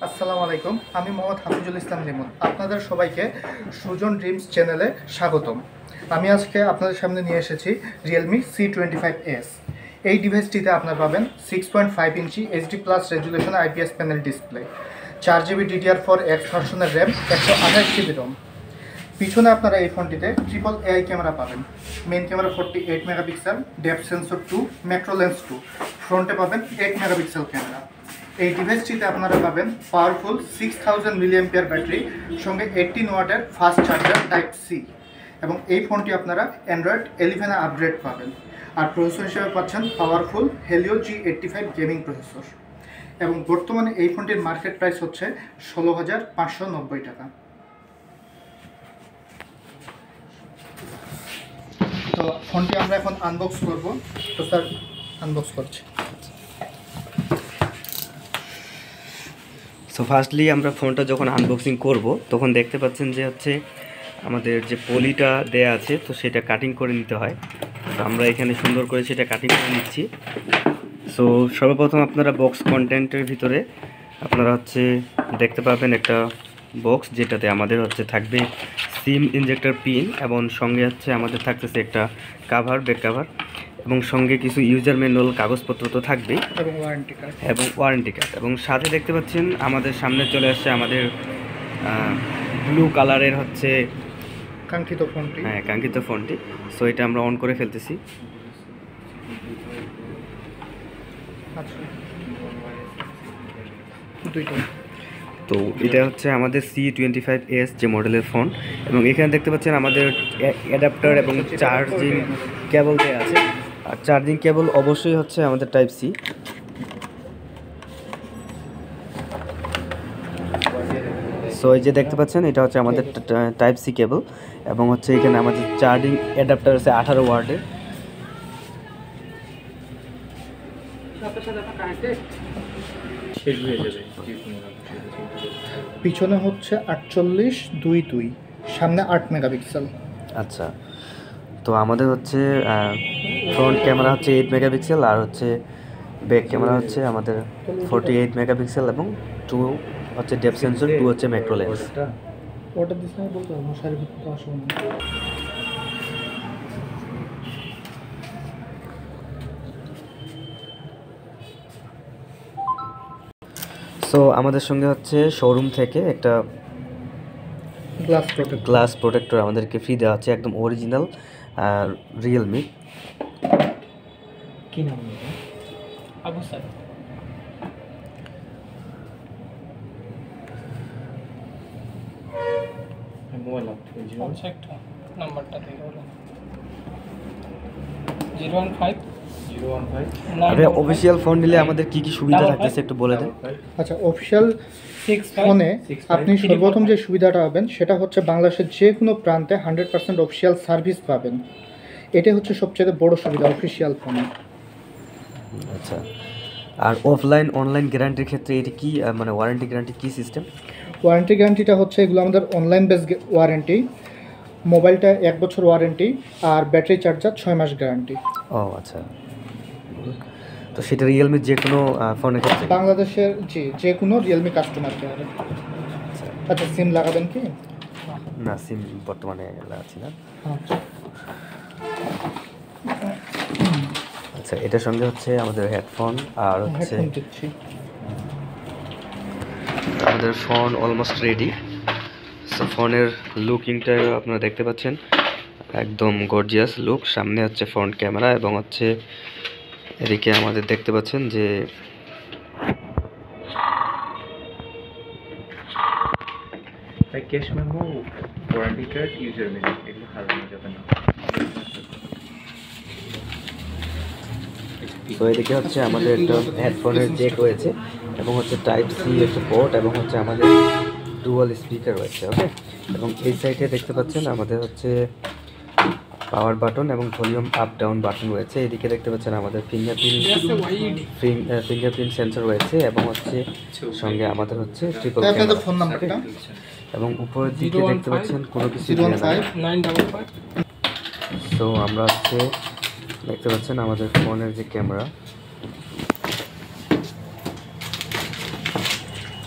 আসসালামু আলাইকুম, আমি মোহাম্মদ হাফিজুল ইসলাম লিমন। আপনাদের সবাইকে সুজন ড্রিমস চ্যানেলে স্বাগতম। আমি আজকে আপনাদের সামনে নিয়ে এসেছি Realme C25S। এই ডিভাইসটিতে আপনারা পাবেন 6.5 ইঞ্চি HD+ resolution IPS panel display, 4GB DDR4X ভার্সনের র্যাম, 128GB রম। পিছনে আপনারা এই ফোনটিতে ট্রিপল AI ক্যামেরা পাবেন। Main camera 48 megapixel, depth sensor 2, macro lens 2, ফ্রন্টে পাবেন 8 মেগাপিক্সেল ক্যামেরা। এই ডিভাইসটিতে আপনারা পাবেন পাওয়ারফুল 6000 mAh ব্যাটারি, সঙ্গে 18 ওয়াটের ফাস্ট চার্জার টাইপ সি, এবং এই ফোনটি আপনারা অ্যান্ড্রয়েড 11 আপগ্রেড পাবেন। আর প্রসেসর হিসেবে পাচ্ছেন powerful Helio G85 gaming processor, এবং বর্তমানে এই ফোনটির মার্কেট প্রাইস হচ্ছে 16,590 টাকা। তো ফোনটি আমরা এখন আনবক্স করব। তো স্যার, আনবক্স করছি। সো ফার্স্টলি আমরা ফোনটা যখন আনবক্সিং করব তখন দেখতে পাচ্ছেন যে হচ্ছে আমাদের যে পলিটা দেয়া আছে, তো সেটা কাটিং করে নিতে হয়। তো আমরা এখানে সুন্দর করে সেটা কাটিং করে নিচ্ছি। সো সর্বপ্রথম আপনারা বক্স কন্টেন্টের ভিতরে আপনারা হচ্ছে দেখতে পাবেন একটা বক্স, যেটাতে আমাদের হচ্ছে থাকবে সিম ইনজেক্টর পিন, এবং সঙ্গে হচ্ছে আমাদের থাকতেছে একটা কাভার, ব্যাক কাভার, এবং সঙ্গে কিছু ইউজার ম্যানুয়াল কাগজপত্র তো থাকবেই, এবং ওয়ারেন্টি কার্ড। এবং সাথে দেখতে পাচ্ছেন আমাদের সামনে চলে আসছে আমাদের ব্লু কালারের হচ্ছে কাঙ্ক্ষিত ফোনটি। সো এটা আমরা অন করে ফেলতেছি। তো এটা হচ্ছে আমাদের C25S যে মডেলের ফোন, এবং এখানে দেখতে পাচ্ছেন আমাদের অ্যাডাপ্টার এবং চার্জিং কেবল দেওয়া আছে। আর চার্জিং কেবল অবশ্যই হচ্ছে আমাদের টাইপ সি। সো এই যে দেখতে পাচ্ছেন এটা হচ্ছে আমাদের টাইপ সি কেবল, এবং হচ্ছে এখানে আমাদের চার্জিং অ্যাডাপ্টার আছে 18 ওয়াটের। পিছনে হচ্ছে 48/22, সামনে 8 মেগাপিক্সেল। আচ্ছা, তো আমাদের হচ্ছে ফ্রন্ট ক্যামেরা হচ্ছে 8 মেগাপিক্সেল, আর হচ্ছে ব্যাক ক্যামেরা হচ্ছে আমাদের 48 মেগাপিক্সেল, এবং 2 হচ্ছে ডেপথ সেন্সর, 2 হচ্ছে ম্যাক্রো লেন্স। ওটা দিস না বলতে মশারি ভিতরে আসবে না। সো আমাদের সঙ্গে হচ্ছে শোরুম থেকে একটা গ্লাস প্রোটেক্টর আমাদেরকে ফ্রি দেওয়া আছে, একদম অরিজিনাল রিয়েলমি। কি নাম আবু স্যার? মোবাইল নাম্বারটা থেকে বলুন। 015 অফিসিয়াল ফোন নিলে আমাদের কি কি সুবিধা থাকতেছে একটু বলে দেন। আচ্ছা, অফিসিয়াল ফোনে আপনি সর্বপ্রথম যে সুবিধাটা পাবেন সেটা হচ্ছে বাংলাদেশের যে কোনো প্রান্তে 100% অফিসিয়াল সার্ভিস পাবেন। এটা হচ্ছে সবচেয়ে বড় সুবিধা অফিসিয়াল ফোনে। আচ্ছা, আর অফলাইন অনলাইন গ্যারান্টির ক্ষেত্রে এটি কি, মানে ওয়ারেন্টি গ্যারান্টি কি সিস্টেম? ওয়ারেন্টি গ্যারান্টিটা হচ্ছে এগুলো আমাদের অনলাইন বেস ওয়ারেন্টি, মোবাইলটা 1 বছর ওয়ারেন্টি, আর ব্যাটারি চার্জার 6 মাস গ্যারান্টি। ও আচ্ছা, তো সেটা রিয়েলমির যে কোনো ফোনের ক্ষেত্রে? বাংলাদেশের যে কোনো রিয়েলমি কাস্টমারকে হবে। আচ্ছা, সিম লাগাবেন কি? না, সিম বর্তমানে লাগাচ্ছি না। আচ্ছা, এটার সঙ্গে হচ্ছে আমাদের হেডফোন, আর হচ্ছে আমাদের ফোন অলমোস্ট রেডি। সো ফোনের লুকিংটা আপনারা দেখতে পাচ্ছেন, একদম গর্জিয়াস লুক। সামনে হচ্ছে ফ্রন্ট ক্যামেরা, এবং হচ্ছে এদিকে আমাদের দেখতে পাচ্ছেন যে cash memo, warranty card, user manual, এগুলো হারানো যাবে না। তো এদিকে হচ্ছে আমাদের একটা হেডফোনের জ্যাক রয়েছে, এবং হচ্ছে টাইপ সি একটা পোর্ট, এবং হচ্ছে আমাদের ডুয়াল স্পিকার রয়েছে। ওকে, এবং এই সাইডে দেখতে পাচ্ছেন আমাদের হচ্ছে পাওয়ার বাটন এবং ভলিউম আপ ডাউন বাটন রয়েছে। এদিকে দেখতে পাচ্ছেন আমাদের ফিঙ্গারপ্রিন্ট সেন্সর রয়েছে, এবং হচ্ছে সঙ্গে আমাদের হচ্ছে ট্রিপল ক্যামেরা, এবং উপরের দিকে দেখতে পাচ্ছেন কোনো কিছু। তো আমরা হচ্ছে দেখতে পাচ্ছেন আমাদের ফোনের যে ক্যামেরা,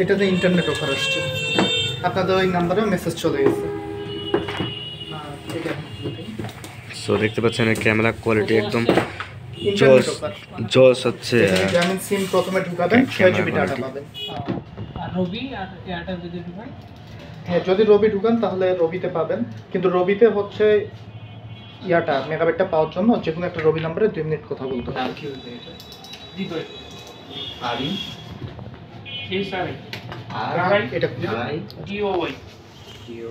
এটাতে ইন্টারনেট অফার আসছে, আপনাদের ওই নাম্বারে মেসেজ চলে গেছে। সো দেখতে পাচ্ছেন ক্যামেরা কোয়ালিটি একদম ইন্টারনেট অফার। জস হচ্ছে। গ্রামীণ সিম প্রথমে ঢুকাবেন, 6 জিবি ডাটা পাবেন। আর রবি আর এয়ারটেল যদি ঢুকান, হ্যাঁ যদি রবি ঢুকান তাহলে রবিতে পাবেন, কিন্তু রবিতে হচ্ছে ইয়াটা মেগাবাইটটা পাওয়ার জন্য যে কোনো একটা রবি নাম্বারে 2 মিনিট কথা বলতে হবে। নাম কি হচ্ছে এটা? জি তো আরি এসআরআই আর এটা আই জিওওয়াই। জিও।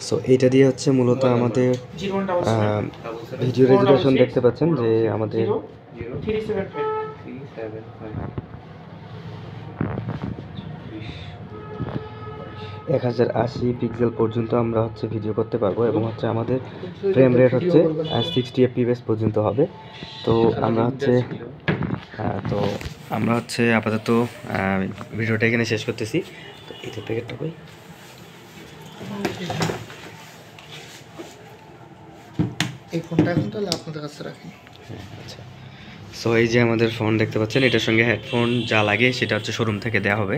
সো এইটা দিয়ে হচ্ছে মূলত আমাদের 0177 ভিডিও রেজুলেশন দেখতে পাচ্ছেন যে আমাদের 0375 1080 পিক্সেল পর্যন্ত আমরা হচ্ছে ভিডিও করতে পারবো, এবং হচ্ছে আমাদের ফ্রেম রেট হচ্ছে 60 fps পর্যন্ত হবে। তো আমরা হচ্ছে আপাতত ভিডিওটা এখানে শেষ করতেছি। তো এই প্যাকেটটা কই? এই ফোনটা এখন তাহলে আপনাদের কাছে রাখেন। আচ্ছা, সো এই যে আমাদের ফোন দেখতে পাচ্ছেন, এটার সঙ্গে হেডফোন যা লাগে সেটা হচ্ছে শোরুম থেকে দেওয়া হবে।